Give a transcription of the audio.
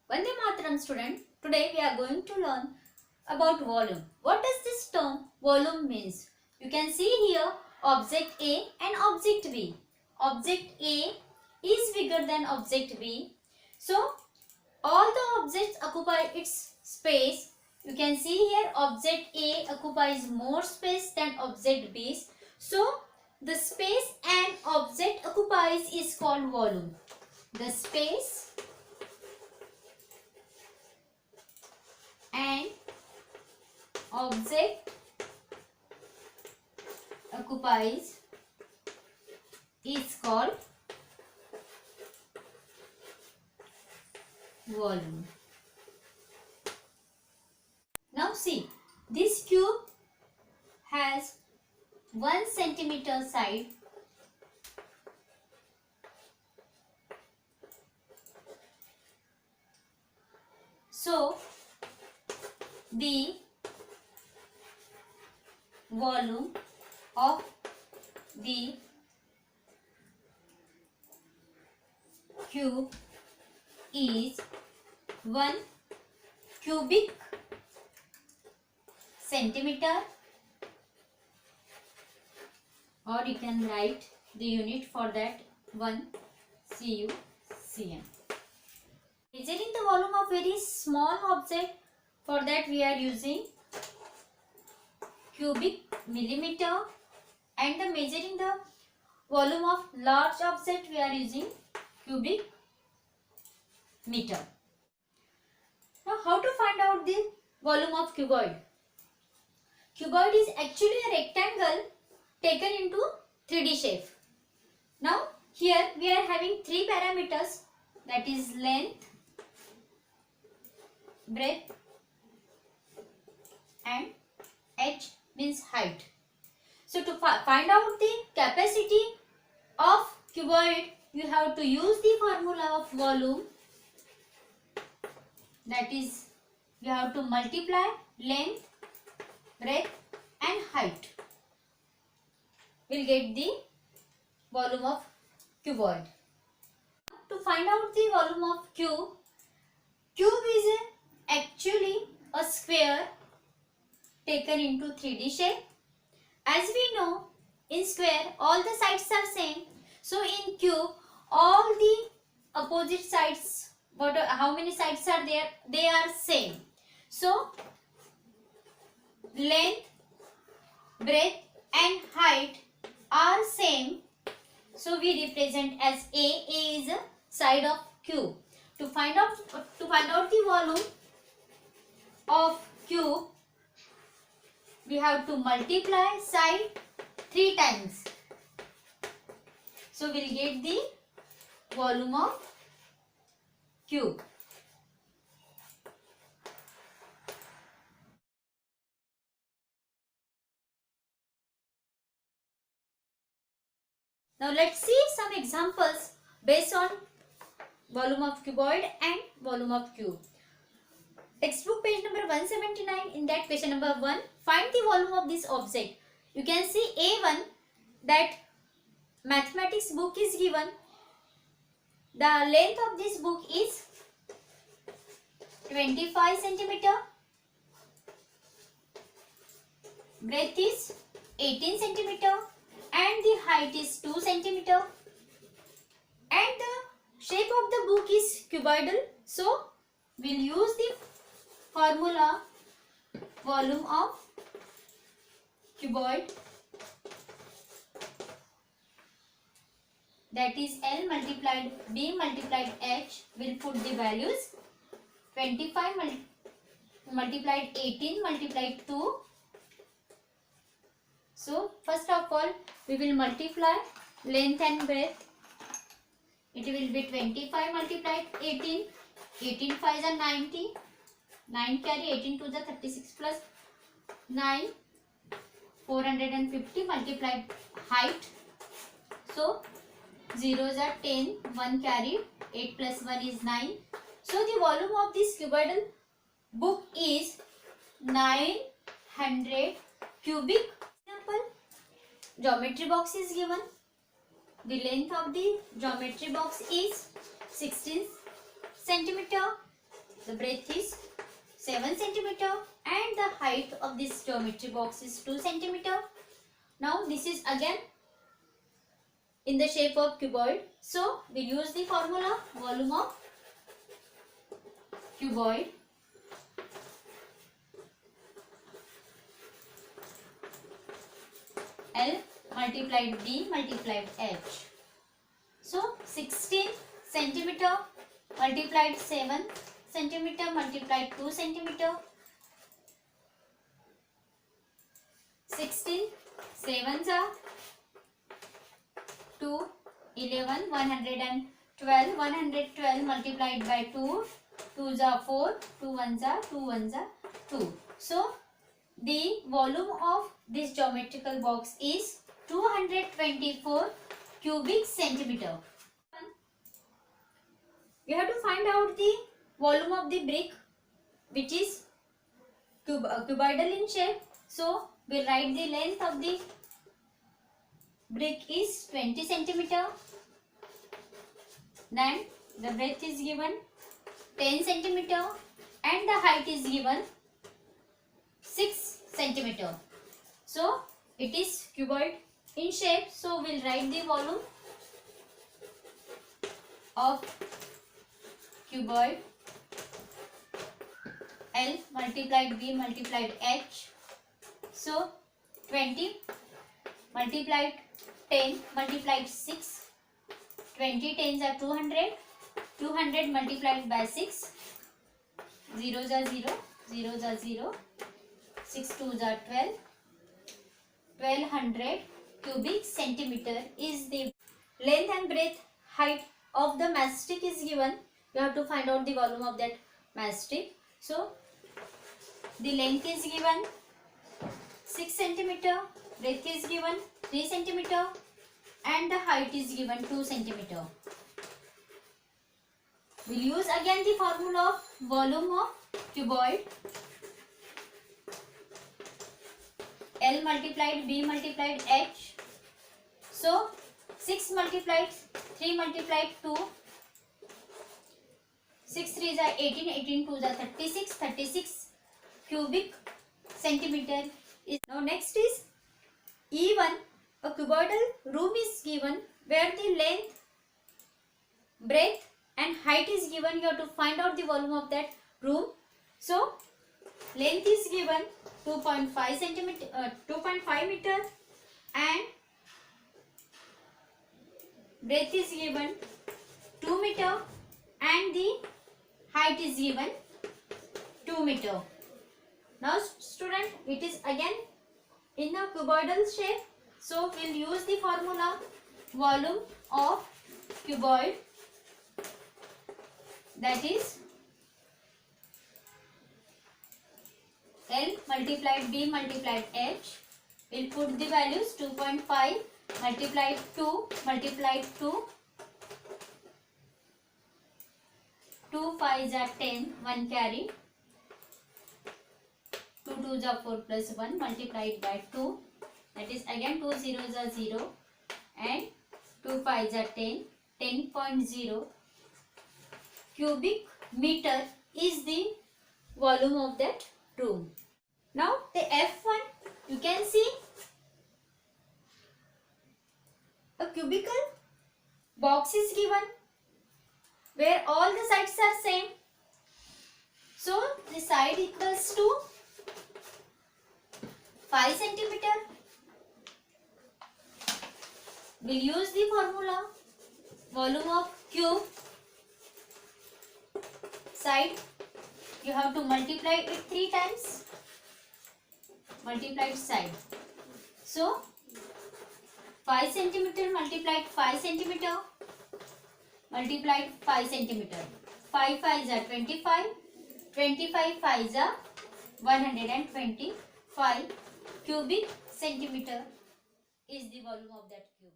Vande Mataram student, today we are going to learn about volume. What does this term volume means? You can see here object A and object B. Object A is bigger than object B. So all the objects occupy its space. You can see here object A occupies more space than object B. So the space an object occupies is called volume. The space an object occupies is called volume. Now see, this cube has 1 centimeter side. So the volume of the cube is 1 cubic centimeter, or you can write the unit for that 1 CUCM. Measuring the volume of very small object, for that we are using cubic millimeter, and the measuring the volume of large object we are using cubic meter. Now how to find out the volume of cuboid? Cuboid is actually a rectangle taken into 3D shape. Now here we are having 3 parameters, that is length, breadth and h means height. So to find out the capacity of cuboid, you have to use the formula of volume, that is you have to multiply length, breadth and height. We'll get the volume of cuboid. To find out the volume of cube is actually a square taken into 3D shape. As we know, in square all the sides are same. So in cube all the opposite sides, how many sides are there? They are same. So length, breadth and height are same. So we represent as A is a side of cube. To find out the volume of cube, we have to multiply side 3 times. So we'll get the volume of cube. Now let's see some examples based on volume of cuboid and volume of cube. Textbook page number 179, in that question number 1, find the volume of this object. You can see A1, that mathematics book is given. The length of this book is 25 centimeter. Breadth is 18 centimeter. And the height is 2 centimeter. And the shape of the book is cuboidal. So we'll use the formula volume of cuboid, that is L multiplied B multiplied H. We'll put the values 25 multiplied 18 multiplied 2. So first of all we will multiply length and breadth. It will be 25 multiplied 18. 18 5s are 90. 9 carry 18 to the 36 plus 9. 450 multiplied height. So zeros are 10. 1 carry. 8 plus 1 is 9. So the volume of this cuboidal book is 900 cubic. Example, geometry box is given. The length of the geometry box is 16 centimeter. the breadth is 7 centimeter and the height of this geometry box is 2 centimeter. Now this is again in the shape of cuboid. So we use the formula volume of cuboid L multiplied B multiplied H. So 16 centimeter multiplied 7 centimeter multiplied 2 centimeter. 16 sevens are 2, 11, 112, 112 multiplied by 2, 2s are 4, 2 1s are 2 1s are 2. So the volume of this geometrical box is 224 cubic centimeter. We have to find out the volume of the brick which is cuboidal in shape. So we'll write the length of the brick is 20 centimeter. Then the breadth is given 10 centimeter and the height is given 6 centimeter. So it is cuboid in shape. So we'll write the volume of cuboid L multiplied B multiplied H. So 20 multiplied 10 multiplied 6. 20 tens are 200. 200 multiplied by 6. Zeros are 0. Zeros are 0. 6 2s are 12. 1200 cubic centimeter is the length and breadth height of the mastic is given. You have to find out the volume of that mastic. So the length is given 6 centimeter, breadth is given 3 centimeter and the height is given 2 centimeter. We'll use again the formula of volume of cuboid L multiplied B multiplied H. So 6 multiplied 3 multiplied 2. 6 3s are 18, 18 2s are 36, 36 cubic centimeter is. Now next is E1. A cuboidal room is given where the length, breadth and height is given. You have to find out the volume of that room. So length is given 2.5 centimeter, 2.5 meter and breadth is given 2 meter and the height is given 2 meter. Now student, it is again in a cuboidal shape. So we'll use the formula volume of cuboid, that is L multiplied B multiplied H. We'll put the values 2.5 multiplied 2 multiplied 2. 2 5s are 10, 1 carry. 2 2s are 4 plus 1 multiplied by 2. That is again 2 zeros are 0 and 2 5s are 10. 10.0 cubic meter is the volume of that room. Now the F1, you can see a cubical box is given where all the sides are same. So the side equals to 5 centimeter. We'll use the formula volume of cube. Side you have to multiply it 3 times. Multiplied side. So 5 centimeter multiplied 5 centimeter multiplied 5 centimeter. 5 5s are 25. 25 5s are 125 cubic centimeter is the volume of that cube.